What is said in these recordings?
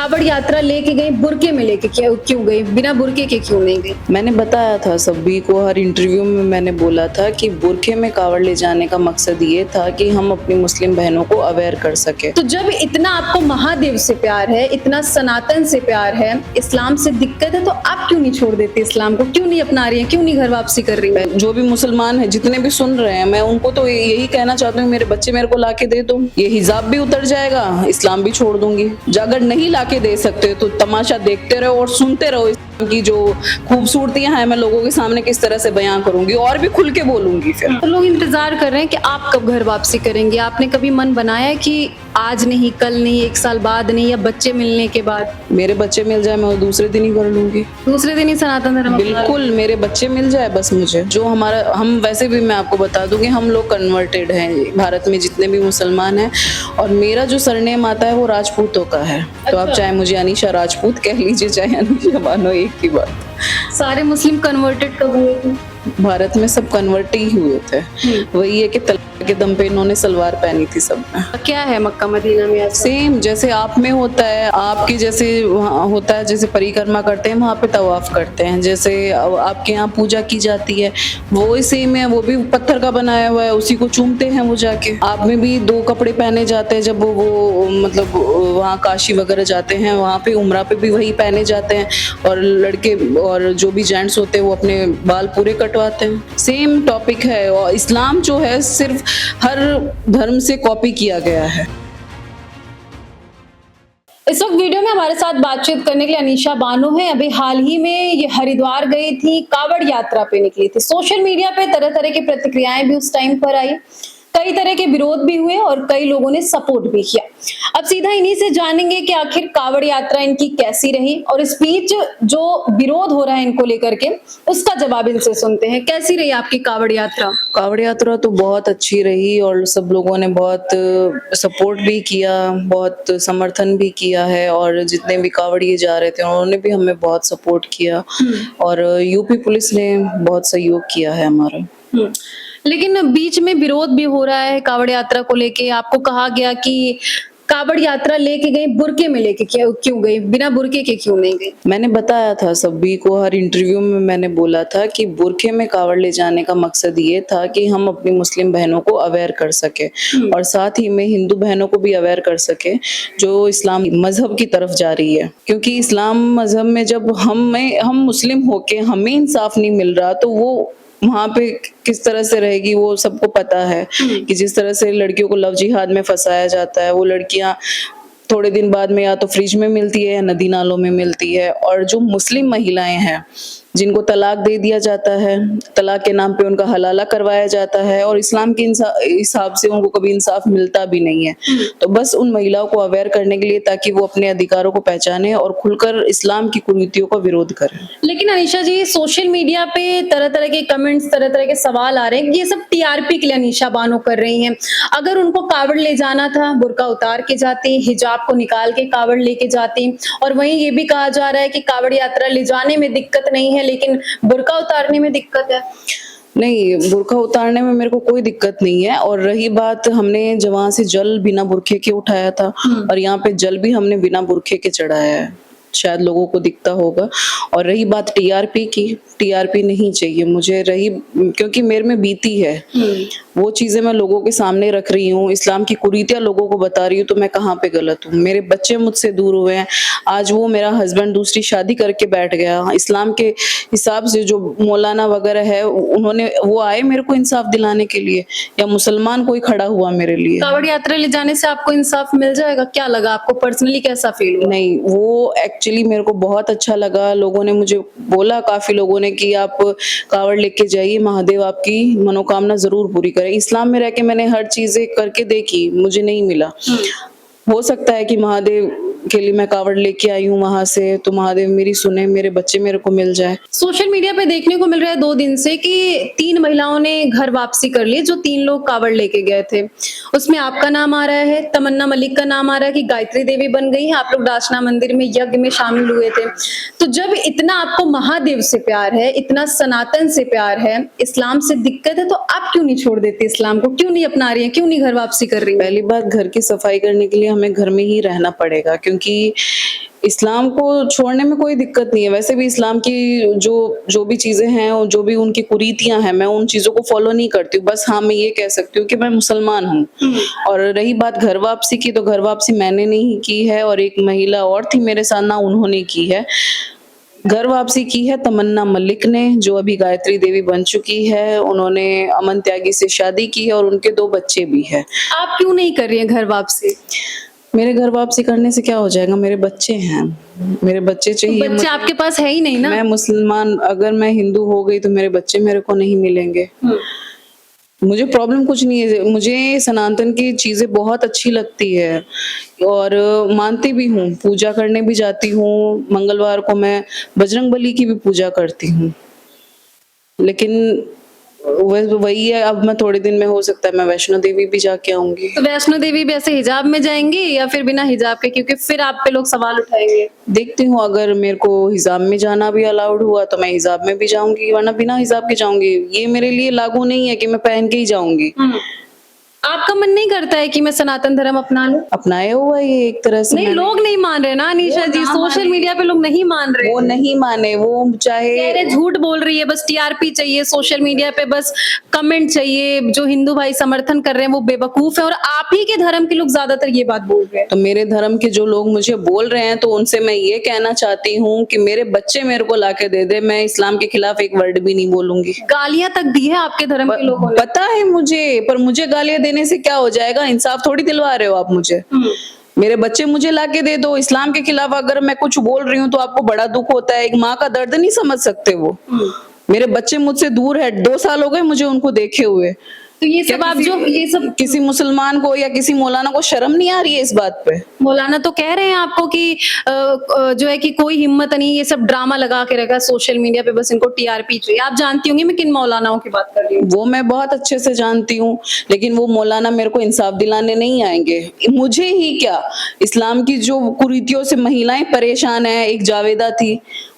कावड़ यात्रा लेके गई, बुरके में लेके क्यों गई, बिना बुरके के क्यों नहीं गई? मैंने बताया था सभी को, हर इंटरव्यू में मैंने बोला था कि बुरके में कावड़ ले जाने का मकसद ये था कि हम अपनी मुस्लिम बहनों को अवेयर कर सके। तो जब इतना आपको महादेव से प्यार है, इतना सनातन से प्यार है, इस्लाम से दिक्कत है, तो आप क्यों नहीं छोड़ देते इस्लाम को? क्यों नहीं अपना रही है, क्यों नहीं घर वापसी कर रही है? जो भी मुसलमान है, जितने भी सुन रहे हैं, मैं उनको तो यही कहना चाहती हूँ, मेरे बच्चे मेरे को लाके दे दो, ये हिजाब भी उतर जाएगा, इस्लाम भी छोड़ दूंगी। अगर नहीं लाके दे सकते तो तमाशा देखते रहो और सुनते रहो। इस्लाम की जो खूबसूरतियां हैं मैं लोगों के सामने किस तरह से बयां करूंगी और भी खुल के बोलूंगी। फिर तो लोग इंतजार कर रहे हैं कि आप कब घर वापसी करेंगे। आपने कभी मन बनाया है कि आज नहीं, कल नहीं, 1 साल बाद नहीं, या बच्चे मिलने के बाद? मेरे बच्चे मिल जाए मैं दूसरे दिन ही कर लूंगी। दूसरे दिन ही सनातन धर्म? बिल्कुल, मेरे बच्चे मिल जाए बस मुझे। जो हमारा, हम वैसे भी मैं आपको बता दूंगी, हम लोग कन्वर्टेड हैं भारत में जितने भी मुसलमान हैं, और मेरा जो सरनेम आता है वो राजपूतों का है। तो आप चाहे मुझे अनीशा राजपूत कह लीजिए, चाहे अनीशा बानो, एक ही बात। सारे मुस्लिम कन्वर्टेड कब हुए थे? भारत में सब कन्वर्ट ही हुए थे। वही है कि तलवार के दम पे इन्होंने सलवार पहनी थी सब में। क्या है मक्का मदीना में ऐसा? सेम जैसे आप में होता है, आपके जैसे वहाँ होता है, जैसे परिक्रमा करते हैं वहाँ पे तवाफ करते हैं, जैसे आपके यहाँ पूजा की जाती है वो ही सेम है। वो भी पत्थर का बनाया हुआ है, उसी को चूमते हैं वो जाके। आप में भी 2 कपड़े पहने जाते हैं जब वो मतलब वहाँ काशी वगैरह जाते हैं, वहाँ पे उम्रा पे भी वही पहने जाते हैं, और लड़के और जो भी जेंट्स होते हैं वो अपने बाल पूरे कटवाते हैं। सेम टॉपिक है। और इस्लाम जो है सिर्फ हर धर्म से कॉपी किया गया है। इस वक्त वीडियो में हमारे साथ बातचीत करने के लिए अनीशा बानो है। अभी हाल ही में ये हरिद्वार गई थी, कावड़ यात्रा पे निकली थी। सोशल मीडिया पे तरह तरह की प्रतिक्रियाएं भी उस टाइम पर आई, कई तरह के विरोध भी हुए और कई लोगों ने सपोर्ट भी किया। अब सीधा इन्हीं से जानेंगे कि आखिर कावड़ यात्रा इनकी कैसी रही, और इस बीच जो विरोध हो रहा है इनको लेकर के उसका जवाब इनसे सुनते हैं। कैसी रही आपकी कावड़ यात्रा? कावड़ यात्रा तो बहुत अच्छी रही, और सब लोगों ने बहुत सपोर्ट भी किया, बहुत समर्थन भी किया है, और जितने भी कावड़िए जा रहे थे उन्होंने भी हमें बहुत सपोर्ट किया, और यूपी पुलिस ने बहुत सहयोग किया है हमारा। लेकिन बीच में विरोध भी हो रहा है कावड़ यात्रा को लेके। आपको कहा गया कि कावड़ यात्रा लेके गई, बुरके में लेके क्यों गई, बिना बुरके के क्यों नहीं गई? मैंने बताया था सभी को, हर इंटरव्यू में मैंने बोला था कि बुरके में कावड़ ले जाने का मकसद ये था कि हम अपनी मुस्लिम बहनों को अवेयर कर सके, और साथ ही में हिंदू बहनों को भी अवेयर कर सके जो इस्लाम मजहब की तरफ जा रही है। क्योंकि इस्लाम मजहब में जब हम मुस्लिम होके हमें इंसाफ नहीं मिल रहा, तो वो वहां पे किस तरह से रहेगी वो सबको पता है। कि जिस तरह से लड़कियों को लव जिहाद में फंसाया जाता है, वो लड़कियां थोड़े दिन बाद में या तो फ्रिज में मिलती है या नदी नालों में मिलती है। और जो मुस्लिम महिलाएं हैं जिनको तलाक दे दिया जाता है, तलाक के नाम पे उनका हलाला करवाया जाता है, और इस्लाम के हिसाब से उनको कभी इंसाफ मिलता भी नहीं है। तो बस उन महिलाओं को अवेयर करने के लिए, ताकि वो अपने अधिकारों को पहचाने और खुलकर इस्लाम की कुरीतियों का विरोध करें। लेकिन अनीशा जी, सोशल मीडिया पे तरह तरह के कमेंट्स, तरह तरह के सवाल आ रहे हैं, ये सब टीआरपी के लिए अनीशा बानो कर रही हैं। अगर उनको कावड़ ले जाना था, बुर्का उतार के जाती, हिजाब को निकाल के कावड़ लेके जाती। और वहीं ये भी कहा जा रहा है कि कावड़ यात्रा ले जाने में दिक्कत नहीं है, लेकिन बुर्का उतारने में दिक्कत है। नहीं, बुर्का उतारने में मेरे को कोई दिक्कत नहीं है। और रही बात, हमने वहां से जल बिना बुरखे के उठाया था, और यहाँ पे जल भी हमने बिना बुरखे के चढ़ाया है, शायद लोगों को दिखता होगा। और रही बात टीआरपी की, टीआरपी नहीं चाहिए मुझे, रही क्योंकि मेरे में बीती है वो चीजें मैं लोगों के सामने रख रही हूँ, इस्लाम की कुरीतियां लोगों को बता रही हूँ, तो मैं कहाँ पे गलत हूँ? मेरे बच्चे मुझसे दूर हुए हैं, आज वो मेरा हस्बैंड दूसरी शादी करके बैठ गया। इस्लाम के हिसाब से जो मौलाना वगैरह है उन्होंने, वो आए मेरे को इंसाफ दिलाने के लिए, या मुसलमान कोई खड़ा हुआ मेरे लिए? कावड़ यात्रा ले जाने से आपको इंसाफ मिल जाएगा? क्या लगा आपको पर्सनली, कैसा फील हुआ? नहीं, वो एक्चुअली मेरे को बहुत अच्छा लगा। लोगों ने मुझे बोला, काफी लोगों ने, कि आप कावड़ लेके जाइए, महादेव आपकी मनोकामना जरूर पूरी करे। इस्लाम में रह के मैंने हर चीजें करके देखी, मुझे नहीं मिला। हो सकता है कि महादेव के लिए मैं कावड़ लेके आई हूँ वहां से, तो महादेव मेरी सुने, मेरे बच्चे मेरे को मिल जाए। सोशल मीडिया पे देखने को मिल रहा है 2 दिन से कि 3 महिलाओं ने घर वापसी कर ली, जो 3 लोग कावड़ लेके गए थे। उसमें आपका नाम आ रहा है, तमन्ना मलिक का नाम आ रहा है कि गायत्री देवी बन गई हैं, आप लोग दाशना मंदिर में यज्ञ में शामिल हुए थे। तो जब इतना आपको महादेव से प्यार है, इतना सनातन से प्यार है, इस्लाम से दिक्कत है, तो आप क्यों नहीं छोड़ देते इस्लाम को? क्यों नहीं अपना रही है, क्यों नहीं घर वापसी कर रही है? पहली बात, घर की सफाई करने के लिए हमें घर में ही रहना पड़ेगा, क्योंकि इस्लाम को छोड़ने में कोई दिक्कत नहीं है, वैसे भी इस्लाम की जो भी चीजें हैं और जो भी उनकी कुरीतियां हैं, मैं उन चीजों को फॉलो नहीं करती हूँ। बस हाँ, मैं ये कह सकती हूँ कि मैं मुसलमान हूँ। और रही बात घर वापसी की, तो घर वापसी मैंने नहीं की है, और एक महिला और थी मेरे साथ, ना उन्होंने की है। घर वापसी की है तमन्ना मलिक ने, जो अभी गायत्री देवी बन चुकी है। उन्होंने अमन त्यागी से शादी की है और उनके 2 बच्चे भी हैं। आप क्यों नहीं कर रही हैं घर वापसी? मेरे घर वापसी करने से क्या हो जाएगा, मेरे बच्चे हैं, मेरे बच्चे चाहिए। बच्चे आपके पास है ही नहीं ना। मैं मुसलमान, अगर मैं हिंदू हो गई तो मेरे बच्चे मेरे को नहीं मिलेंगे। मुझे प्रॉब्लम कुछ नहीं है, मुझे सनातन की चीजें बहुत अच्छी लगती है और मानती भी हूँ, पूजा करने भी जाती हूँ। मंगलवार को मैं बजरंगबली की भी पूजा करती हूँ। लेकिन वही है, अब मैं थोड़े दिन में हो सकता है मैं वैष्णो देवी भी जाके आऊंगी। तो वैष्णो देवी भी ऐसे हिजाब में जाएंगी या फिर बिना हिजाब के? क्योंकि फिर आप पे लोग सवाल उठाएंगे। देखती हूँ, अगर मेरे को हिजाब में जाना भी अलाउड हुआ तो मैं हिजाब में भी जाऊंगी, वरना बिना हिजाब के जाऊंगी। ये मेरे लिए लागू नहीं है कि मैं पहन के ही जाऊंगी। आपका मन नहीं करता है कि मैं सनातन धर्म अपना लूं? अपनाया हुआ है ये एक तरह से। नहीं, लोग नहीं मान रहे ना अनीशा जी, सोशल मीडिया पे लोग नहीं मान रहे। वो नहीं माने, वो चाहे कह रहे झूठ बोल रही है, बस टीआरपी चाहिए सोशल मीडिया पे, बस कमेंट चाहिए। जो हिंदू भाई समर्थन कर रहे हैं वो बेवकूफ है, और आप ही के धर्म के लोग ज्यादातर ये बात बोल रहे हैं। तो मेरे धर्म के जो लोग मुझे बोल रहे हैं, तो उनसे मैं ये कहना चाहती हूँ कि मेरे बच्चे मेरे को लाके दे दे, मैं इस्लाम के खिलाफ एक वर्ड भी नहीं बोलूंगी। गालियां तक दी है आपके धर्म के लोगों ने। पता है मुझे, पर मुझे गालियां देने से क्या हो जाएगा? इंसाफ थोड़ी दिलवा रहे हो आप मुझे। मेरे बच्चे मुझे लाके दे दो। इस्लाम के खिलाफ अगर मैं कुछ बोल रही हूँ तो आपको बड़ा दुख होता है। एक माँ का दर्द नहीं समझ सकते वो। मेरे बच्चे मुझसे दूर है, 2 साल हो गए मुझे उनको देखे हुए। तो ये सब आप जो ये सब किसी मुसलमान को या किसी मौलाना को शर्म नहीं आ रही है इस बात पे? मौलाना तो कह रहे हैं आपको कि जो है कि कोई हिम्मत नहीं, ये सब ड्रामा लगा के रखा सोशल मीडिया पे, बस इनको टीआरपी चाहिए। आप जानती होंगी मैं किन मौलानाओं की बात कर रही हूँ। वो मैं बहुत अच्छे से जानती हूँ, लेकिन वो मौलाना मेरे को इंसाफ दिलाने नहीं आएंगे। मुझे ही क्या, इस्लाम की जो कुरीतियों से महिलाएं परेशान है। एक जावेदा थी,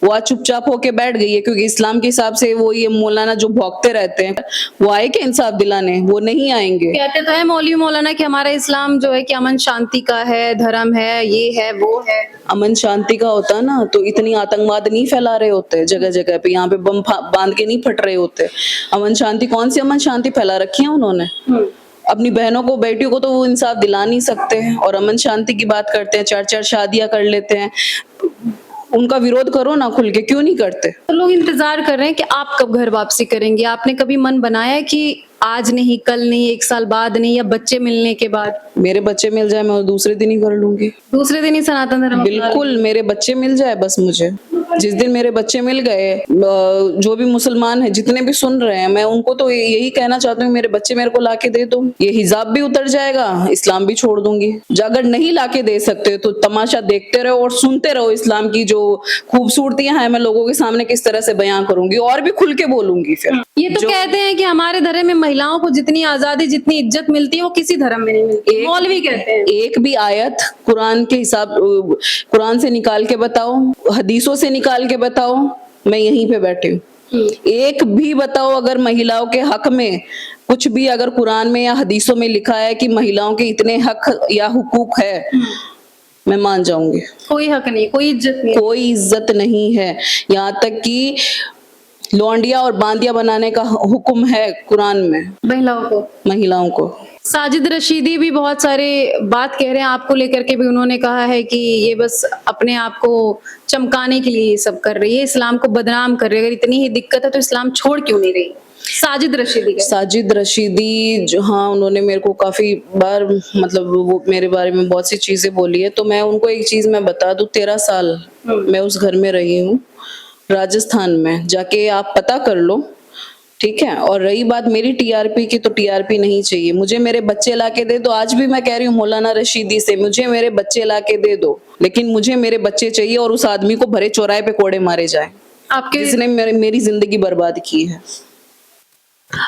वो आज चुपचाप होके बैठ गई है, क्योंकि इस्लाम के हिसाब से वो ये मौलाना जो भौंकते रहते हैं, वो आए के इंसाफ दिलाने? वो नहीं आएंगे। कहते तो है मौलवी मौलाना कि हमारा इस्लाम जो है कि अमन शांति का है, धर्म है, ये है वो है। अमन शांति का होता ना तो इतनी आतंकवाद नहीं फैला रहे होते जगह जगह पे, यहाँ पे बम बांध के नहीं फट रहे होते। अमन शांति, कौन सी अमन शांति फैला रखी है उन्होंने? अपनी बहनों को, बेटियों को तो वो इंसाफ दिला नहीं सकते हैं, और अमन शांति की बात करते हैं। 4-4 शादियां कर लेते हैं। उनका विरोध करो ना खुल के, क्यों नहीं करते? तो लोग इंतजार कर रहे हैं कि आप कब घर वापसी करेंगे। आपने कभी मन बनाया है कि आज नहीं, कल नहीं, 1 साल बाद नहीं, या बच्चे मिलने के बाद? मेरे बच्चे मिल जाए मैं दूसरे दिन ही कर लूंगी। दूसरे दिन ही सनातन धर्म अपना बिल्कुल, मेरे बच्चे मिल जाए बस मुझे। जिस दिन मेरे बच्चे मिल गए, जो भी मुसलमान है, जितने भी सुन रहे हैं, मैं उनको तो यही कहना चाहती हूँ, मेरे बच्चे मेरे को लाके दे दो। ये हिजाब भी उतर जाएगा, इस्लाम भी छोड़ दूंगी। अगर नहीं लाके दे सकते तो तमाशा देखते रहो और सुनते रहो। इस्लाम की जो खूबसूरतियां हैं मैं लोगों के सामने किस तरह से बयां करूंगी, और भी खुल के बोलूंगी फिर। ये तो कहते हैं कि हमारे धर्म में महिलाओं को जितनी आजादी, जितनी इज्जत मिलती है वो किसी धर्म में नहीं मिलती। मौलवी कहते हैं। एक भी आयत कुरान के हिसाब, कुरान से निकाल के बताओ, हदीसों से निकाल के बताओ, मैं यहीं पे बैठी हूँ। एक भी बताओ अगर महिलाओं के हक में कुछ भी अगर कुरान में या हदीसों में लिखा है कि महिलाओं के इतने हक या हुकूक है, मैं मान जाऊंगी। कोई हक नहीं, कोई इज्जत नहीं, कोई इज्जत नहीं है। यहाँ तक कि लौंडिया और बांदिया बनाने का हुक्म है कुरान में महिलाओं को। साजिद रशीदी भी बहुत सारे बात कह रहे हैं आपको लेकर के भी। उन्होंने कहा है कि ये बस अपने आप को चमकाने के लिए ये सब कर रही है, इस्लाम को बदनाम कर रही है। अगर इतनी ही दिक्कत है तो इस्लाम छोड़ क्यों नहीं रही? साजिद रशीदी जो, हाँ, उन्होंने मेरे को काफी बार मतलब वो मेरे बारे में बहुत सी चीजें बोली है। तो मैं उनको एक चीज मैं बता दूं, 13 साल मैं उस घर में रही हूँ राजस्थान में, जाके आप पता कर लो, ठीक है। और रही बात मेरी टीआरपी की, तो टीआरपी नहीं चाहिए मुझे। मेरे बच्चे लाके दे दो। आज भी मैं कह रही हूँ मौलाना रशीदी से, मुझे मेरे बच्चे लाके दे दो, लेकिन मुझे मेरे बच्चे चाहिए, और उस आदमी को भरे चौराहे पे कोड़े मारे जाए जिसने मेरी जिंदगी बर्बाद की है।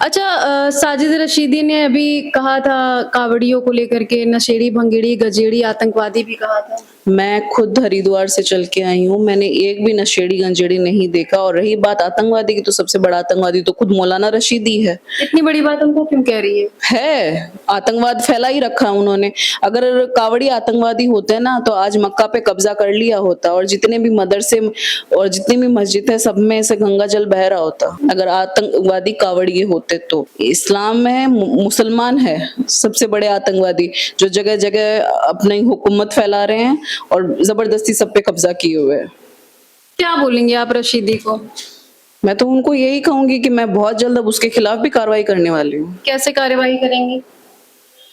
अच्छा, साजिद रशीदी ने अभी कहा था कावड़ियों को लेकर के, नशेड़ी, भंगेड़ी, गजेड़ी, आतंकवादी भी कहा था। मैं खुद हरिद्वार से चल के आई हूँ, मैंने एक भी नशेड़ी गंजेड़ी नहीं देखा। और रही बात आतंकवादी की, तो सबसे बड़ा आतंकवादी तो खुद मौलाना रशीदी है। इतनी बड़ी बात उनको क्यों कह रही है आतंकवाद फैला ही रखा उन्होंने। अगर कावड़ी आतंकवादी होते ना तो आज मक्का पे कब्जा कर लिया होता, और जितने भी मदरसे और जितनी भी मस्जिद है सब में से गंगा जल बह रहा होता अगर आतंकवादी कावड़िए होते। तो इस्लाम में मुसलमान है सबसे बड़े आतंकवादी, जो जगह जगह अपनी हुकूमत फैला रहे हैं और जबरदस्ती सब पे कब्जा किए हुए हैं। क्या बोलेंगे आप रशीदी को? मैं तो उनको यही कहूंगी कि मैं बहुत जल्द अब उसके खिलाफ भी कार्रवाई करने वाली हूँ। कैसे कार्यवाही करेंगी?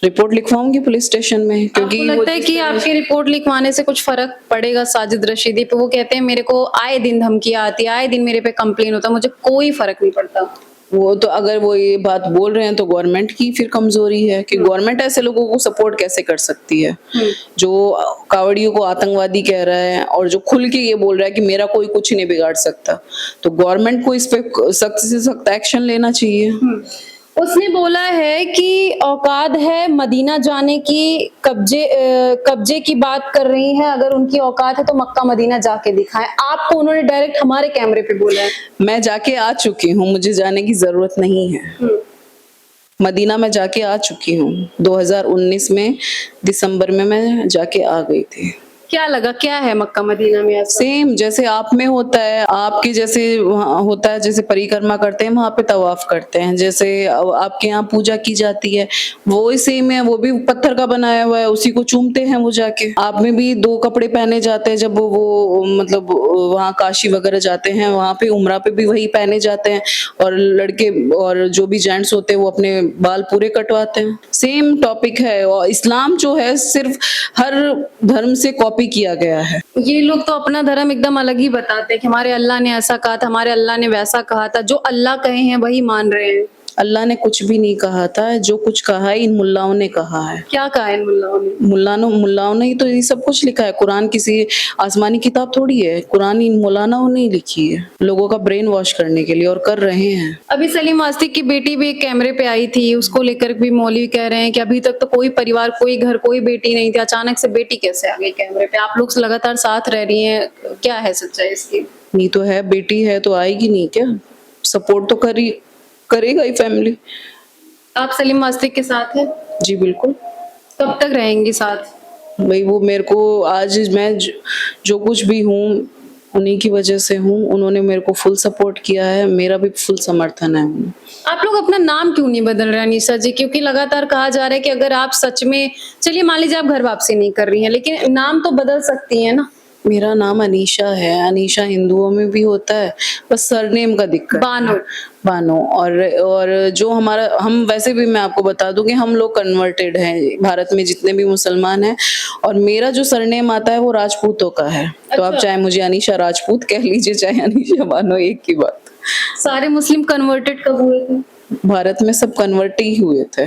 रिपोर्ट लिखवाऊंगी पुलिस स्टेशन में, क्योंकि आपको लगता है कि आपकी रिपोर्ट लिखवाने से कुछ फर्क पड़ेगा साजिद रशीदी पे? वो कहते हैं मेरे को आए दिन धमकियां आती है, आए दिन मेरे पे कंप्लेन होता, मुझे कोई फर्क नहीं पड़ता। वो तो अगर वो ये बात बोल रहे हैं तो गवर्नमेंट की फिर कमजोरी है कि गवर्नमेंट ऐसे लोगों को सपोर्ट कैसे कर सकती है जो कावड़ियों को आतंकवादी कह रहा है और जो खुल के ये बोल रहा है कि मेरा कोई कुछ नहीं बिगाड़ सकता। तो गवर्नमेंट को इस पे सख्त से सख्त एक्शन लेना चाहिए। उसने बोला है कि औकात है मदीना जाने की, कब्जे की बात कर रही है, अगर उनकी औकात है तो मक्का मदीना जाके दिखाएं। आपको उन्होंने डायरेक्ट हमारे कैमरे पे बोला है। मैं जाके आ चुकी हूँ, मुझे जाने की जरूरत नहीं है। मदीना में जाके आ चुकी हूँ, 2019 में दिसंबर में मैं जाके आ गई थी। क्या लगा, क्या है मक्का मदीना में ऐसा? सेम जैसे आप में होता है, आपके जैसे वहाँ होता है, जैसे परिक्रमा करते हैं वहां पे तवाफ करते हैं, जैसे आपके यहाँ पूजा की जाती है वो ही सेम है। वो भी पत्थर का बनाया हुआ है, उसी को चूमते हैं वो जाके। आप में भी 2 कपड़े पहने जाते हैं जब वो मतलब वहाँ काशी वगैरह जाते हैं, वहां पे उम्रा पे भी वही पहने जाते हैं। और लड़के और जो भी जेंट्स होते हैं वो अपने बाल पूरे कटवाते हैं। सेम टॉपिक है। और इस्लाम जो है सिर्फ हर धर्म से कॉपी किया गया है। ये लोग तो अपना धर्म एकदम अलग ही बताते हैं कि हमारे अल्लाह ने ऐसा कहा था, हमारे अल्लाह ने वैसा कहा था। जो अल्लाह कहे हैं वही मान रहे हैं। अल्लाह ने कुछ भी नहीं कहा था, जो कुछ कहा है इन मुल्लाओं ने कहा है। क्या कहा है इन मुल्लाओं ने? मुल्लाओं ने ही तो ये सब कुछ लिखा है। कुरान किसी आसमानी किताब थोड़ी है, कुरान इन मुल्लाओं ने ही लिखी है लोगों का ब्रेन वॉश करने के लिए, और कर रहे हैं। अभी सलीम आस्तिक की बेटी भी एक कैमरे पे आई थी, उसको लेकर भी मौलवी कह रहे हैं कि अभी तक तो कोई परिवार, कोई घर, कोई बेटी नहीं थी, अचानक से बेटी कैसे आ गई कैमरे पे? आप लोग लगातार साथ रह रही हैं, क्या है सच्चाई इसकी? नहीं तो है, बेटी है तो आएगी नहीं क्या? सपोर्ट तो करेगा ही फैमिली। आप सलीम आस्तिक के साथ हैं? जी बिल्कुल। कब तक रहेंगी साथ? भाई वो मेरे को आज मैं जो कुछ भी हूँ उन्हीं की वजह से हूँ। उन्होंने मेरे को फुल सपोर्ट किया है, मेरा भी फुल समर्थन है उन्हें। आप लोग अपना नाम क्यों नहीं बदल रहे अनीशा जी? क्योंकि लगातार कहा जा रहा है कि अगर आप सच में, चलिए मान लीजिए आप घर वापसी नहीं कर रही हैं, लेकिन नाम तो बदल सकती हैं ना। मेरा नाम अनीशा है। अनीशा हिंदुओं में भी होता है, बस सरनेम का दिक्कत। बानो। और जो हमारा, हम वैसे भी मैं आपको बता दूं कि हम लोग कन्वर्टेड हैं भारत में जितने भी मुसलमान हैं, और मेरा जो सरनेम आता है वो राजपूतों का है। तो आप चाहे मुझे अनीशा राजपूत कह लीजिए, चाहे अनीशा बानो, एक की बात। सारे मुस्लिम कन्वर्टेड कब हुए थे? भारत में सब कन्वर्ट ही हुए थे।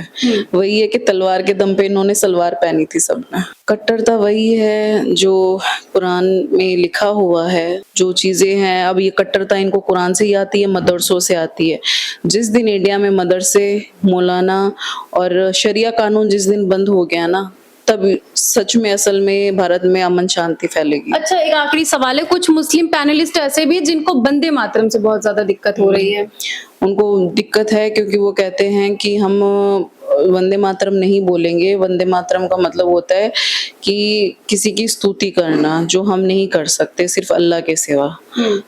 वही है कि तलवार के दम पे इन्होंने सलवार पहनी थी सबने। कट्टरता वही है जो कुरान में लिखा हुआ है, जो चीजें हैं। अब ये कट्टरता इनको कुरान से ही आती है, मदरसों से आती है। जिस दिन इंडिया में मदरसे, मौलाना और शरिया कानून जिस दिन बंद हो गया ना, तब सच में असल में भारत में अमन शांति फैलेगी। अच्छा, एक आखिरी सवाल है, कुछ मुस्लिम पैनलिस्ट ऐसे भी जिनको वंदे मातरम से बहुत ज्यादा दिक्कत हो रही है? उनको दिक्कत है क्योंकि वो कहते हैं कि हम वंदे मातरम नहीं बोलेंगे। वंदे मातरम का मतलब होता है कि किसी की स्तुति करना, जो हम नहीं कर सकते सिर्फ अल्लाह के सिवा।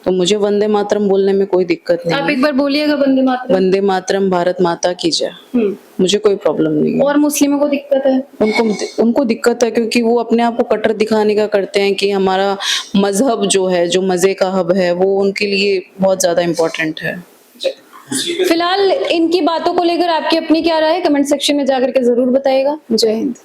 तो मुझे वंदे मातरम बोलने में कोई दिक्कत नहीं। आप एक बार बोलिएगा वंदे मातरम। वंदे मातरम, भारत माता की जय। मुझे कोई प्रॉब्लम नहीं है। और मुस्लिमों को दिक्कत है? उनको दिक्कत है क्योंकि वो अपने आप को कट्टर दिखाने का करते हैं कि हमारा मजहब जो है, जो मजे का हब है, वो उनके लिए बहुत ज्यादा इम्पोर्टेंट है। फिलहाल इनकी बातों को लेकर आपकी अपनी क्या राय है? कमेंट सेक्शन में जाकर के जरूर बताइएगा। जय हिंद।